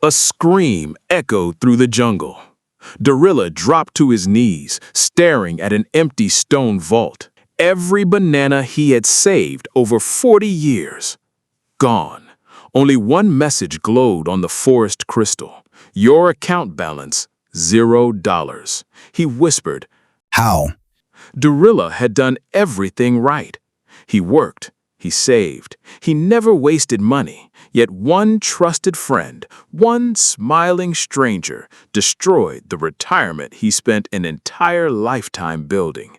A scream echoed through the jungle. Dorilla dropped to his knees, staring at an empty stone vault. Every banana he had saved over 40 years. Gone. Only one message glowed on the forest crystal. Your account balance, $0. He whispered. How? Dorilla had done everything right. He worked. He saved. He never wasted money. Yet one trusted friend, one smiling stranger, destroyed the retirement he spent an entire lifetime building.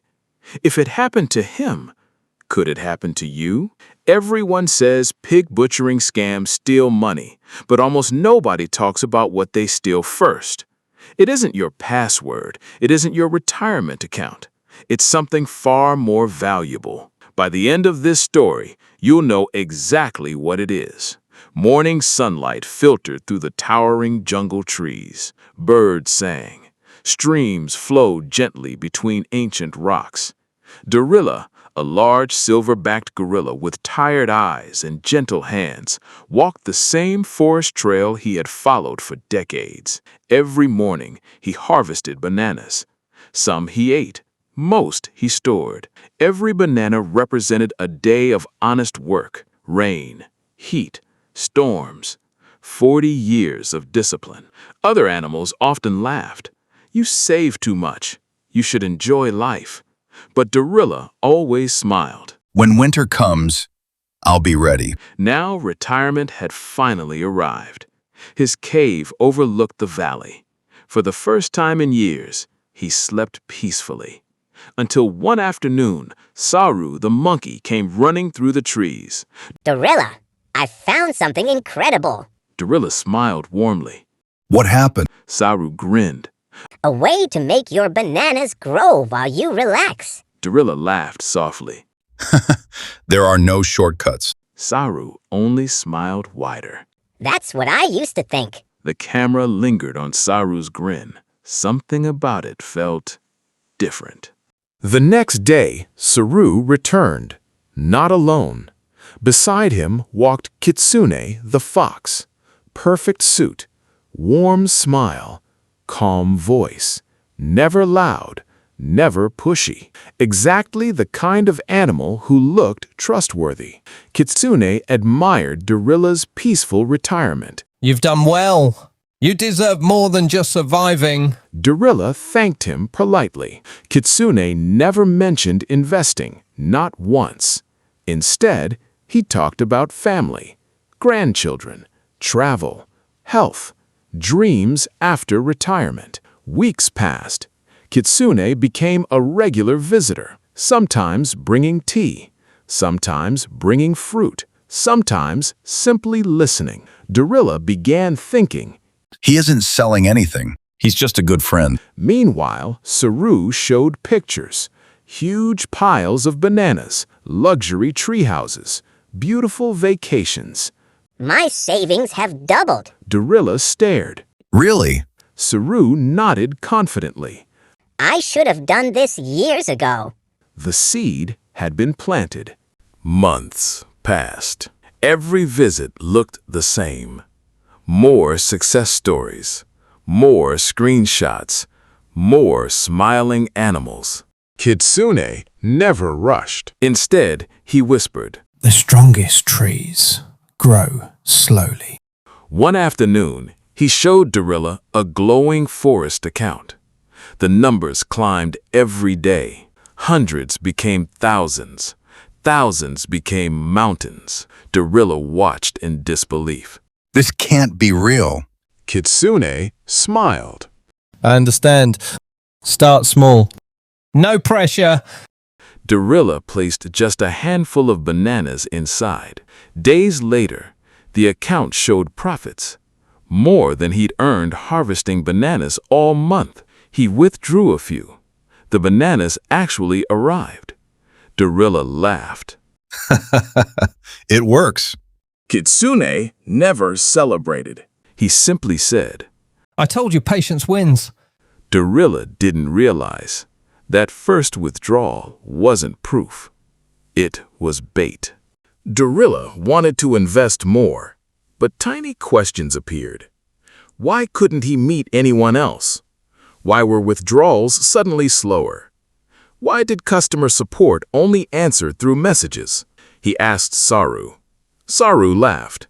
If it happened to him, could it happen to you? Everyone says pig butchering scams steal money, but almost nobody talks about what they steal first. It isn't your password. It isn't your retirement account. It's something far more valuable. By the end of this story, you'll know exactly what it is. Morning sunlight filtered through the towering jungle trees. Birds sang. Streams flowed gently between ancient rocks. Dorilla, a large silver-backed gorilla with tired eyes and gentle hands, walked the same forest trail he had followed for decades. Every morning, he harvested bananas. Some he ate. Most he stored. Every banana represented a day of honest work, rain, heat, storms, 40 years of discipline. Other animals often laughed. You save too much. You should enjoy life. But Dorilla always smiled. When winter comes, I'll be ready. Now retirement had finally arrived. His cave overlooked the valley. For the first time in years, he slept peacefully. Until one afternoon, Saru the monkey came running through the trees. Dorilla, I found something incredible. Dorilla smiled warmly. What happened? Saru grinned. A way to make your bananas grow while you relax. Dorilla laughed softly. There are no shortcuts. Saru only smiled wider. That's what I used to think. The camera lingered on Saru's grin. Something about it felt different. The next day, Saru returned, not alone. Beside him walked Kitsune the fox. Perfect suit, warm smile, calm voice, never loud, never pushy. Exactly the kind of animal who looked trustworthy. Kitsune admired Dorilla's peaceful retirement. You've done well. You deserve more than just surviving. Dorilla thanked him politely. Kitsune never mentioned investing, not once. Instead, he talked about family, grandchildren, travel, health, dreams after retirement. Weeks passed. Kitsune became a regular visitor, sometimes bringing tea, sometimes bringing fruit, sometimes simply listening. Dorilla began thinking, He isn't selling anything. He's just a good friend. Meanwhile, Saru showed pictures. Huge piles of bananas, luxury treehouses, beautiful vacations. My savings have doubled. Dorilla stared. Really? Saru nodded confidently. I should have done this years ago. The seed had been planted. Months passed. Every visit looked the same. More success stories, more screenshots, more smiling animals. Kitsune never rushed. Instead, he whispered. The strongest trees grow slowly. One afternoon, he showed Dorilla a glowing forest account. The numbers climbed every day. Hundreds became thousands. Thousands became mountains. Dorilla watched in disbelief. This can't be real. Kitsune smiled. I understand. Start small. No pressure. Dorilla placed just a handful of bananas inside. Days later, the account showed profits. More than he'd earned harvesting bananas all month. He withdrew a few. The bananas actually arrived. Dorilla laughed. It works. Kitsune never celebrated. He simply said. I told you patience wins. Dorilla didn't realize that first withdrawal wasn't proof. It was bait. Dorilla wanted to invest more, but tiny questions appeared. Why couldn't he meet anyone else? Why were withdrawals suddenly slower? Why did customer support only answer through messages? He asked Saru. Saru laughed.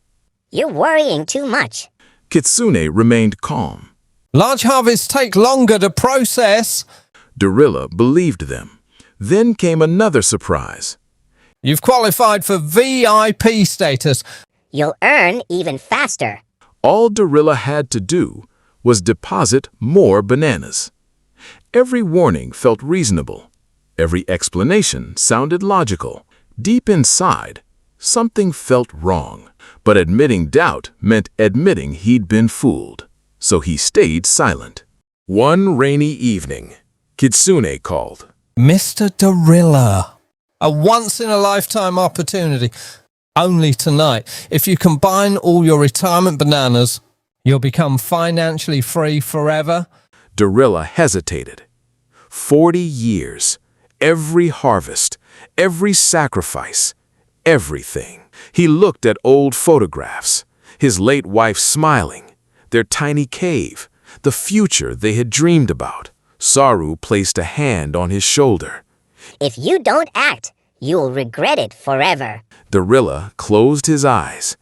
You're worrying too much. Kitsune remained calm. Large harvests take longer to process. Dorilla believed them. Then came another surprise. You've qualified for VIP status. You'll earn even faster. All Dorilla had to do was deposit more bananas. Every warning felt reasonable. Every explanation sounded logical. Deep inside, something felt wrong. But admitting doubt meant admitting he'd been fooled. So he stayed silent. One rainy evening, Kitsune called. Mr. Dorilla, a once-in-a-lifetime opportunity. Only tonight. If you combine all your retirement bananas, you'll become financially free forever. Dorilla hesitated. 40 years, every harvest, every sacrifice, everything. He looked at old photographs, his late wife smiling, their tiny cave, the future they had dreamed about. Saru placed a hand on his shoulder. If you don't act, you'll regret it forever. Dorilla closed his eyes,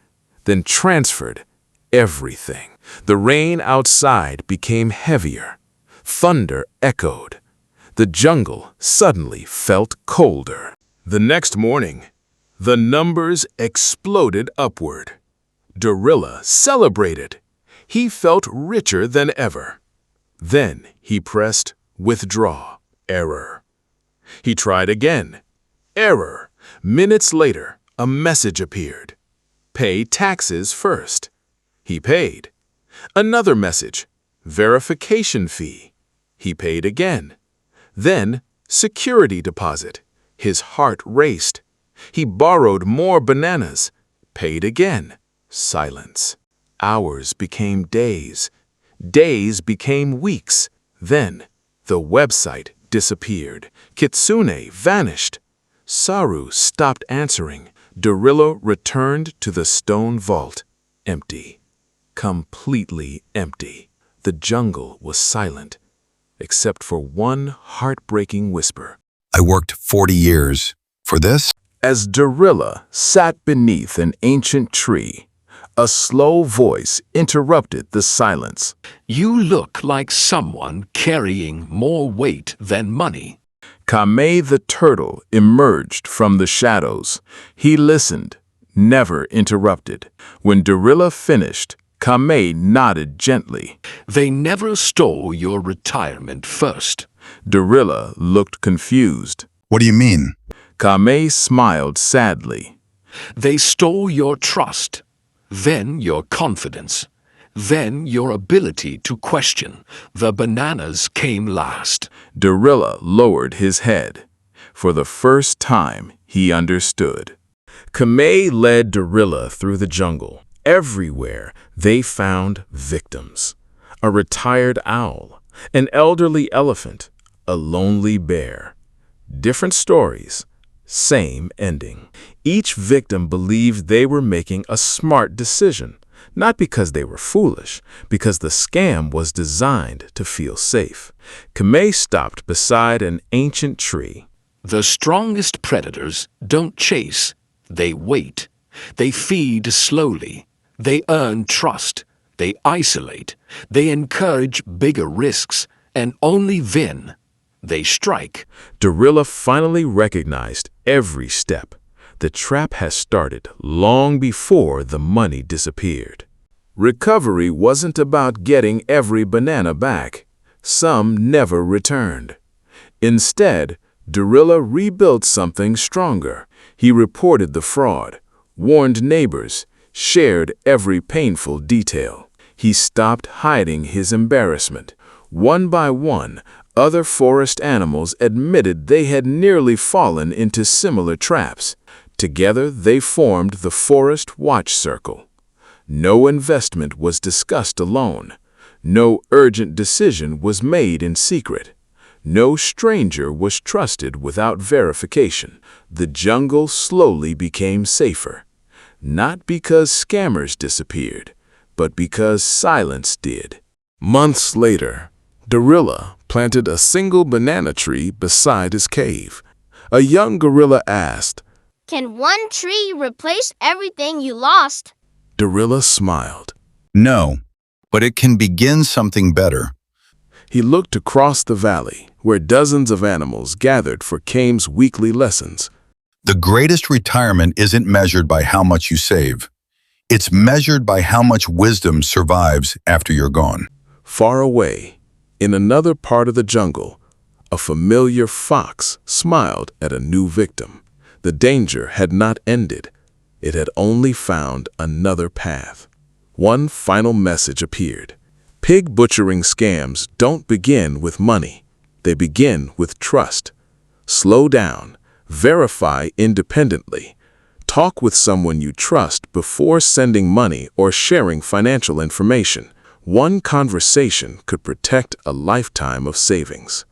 then transferred everything. The rain outside became heavier. Thunder echoed. The jungle suddenly felt colder. The next morning, the numbers exploded upward. Dorilla celebrated. He felt richer than ever. Then he pressed withdraw. Error. He tried again. Error. Minutes later, a message appeared. Pay taxes first. He paid. Another message. Verification fee. He paid again. Then, security deposit. His heart raced. He borrowed more bananas. Paid again. Silence. Hours became days. Days became weeks. Then, the website disappeared. Kitsune vanished. Saru stopped answering. Dorilla returned to the stone vault. Empty. Completely empty. The jungle was silent, except for one heartbreaking whisper. I worked 40 years for this? As Dorilla sat beneath an ancient tree, a slow voice interrupted the silence. You look like someone carrying more weight than money. Kame the turtle emerged from the shadows. He listened, never interrupted. When Dorilla finished, Kame nodded gently. They never stole your retirement first. Dorilla looked confused. What do you mean? Kame smiled sadly. They stole your trust, then your confidence, then your ability to question. The bananas came last. Dorilla lowered his head. For the first time, he understood. Kame led Dorilla through the jungle. Everywhere, they found victims. A retired owl, an elderly elephant, a lonely bear. Different stories, same ending. Each victim believed they were making a smart decision, not because they were foolish, because the scam was designed to feel safe. Kame stopped beside an ancient tree. The strongest predators don't chase, they wait. They feed slowly. They earn trust. They isolate. They encourage bigger risks. And only then, they strike. Dorilla finally recognized every step. The trap has started long before the money disappeared. Recovery wasn't about getting every banana back. Some never returned. Instead, Dorilla rebuilt something stronger. He reported the fraud, warned neighbors, shared every painful detail. He stopped hiding his embarrassment. One by one, other forest animals admitted they had nearly fallen into similar traps. Together, they formed the Forest Watch Circle. No investment was discussed alone. No urgent decision was made in secret. No stranger was trusted without verification. The jungle slowly became safer. Not because scammers disappeared, but because silence did. Months later, Dorilla planted a single banana tree beside his cave. A young gorilla asked, Can one tree replace everything you lost? Dorilla smiled. No, but it can begin something better. He looked across the valley, where dozens of animals gathered for Kame's weekly lessons. The greatest retirement isn't measured by how much you save. It's measured by how much wisdom survives after you're gone. Far away, in another part of the jungle, a familiar fox smiled at a new victim. The danger had not ended. It had only found another path. One final message appeared. Pig butchering scams don't begin with money. They begin with trust. Slow down. Verify independently. Talk with someone you trust before sending money or sharing financial information. One conversation could protect a lifetime of savings.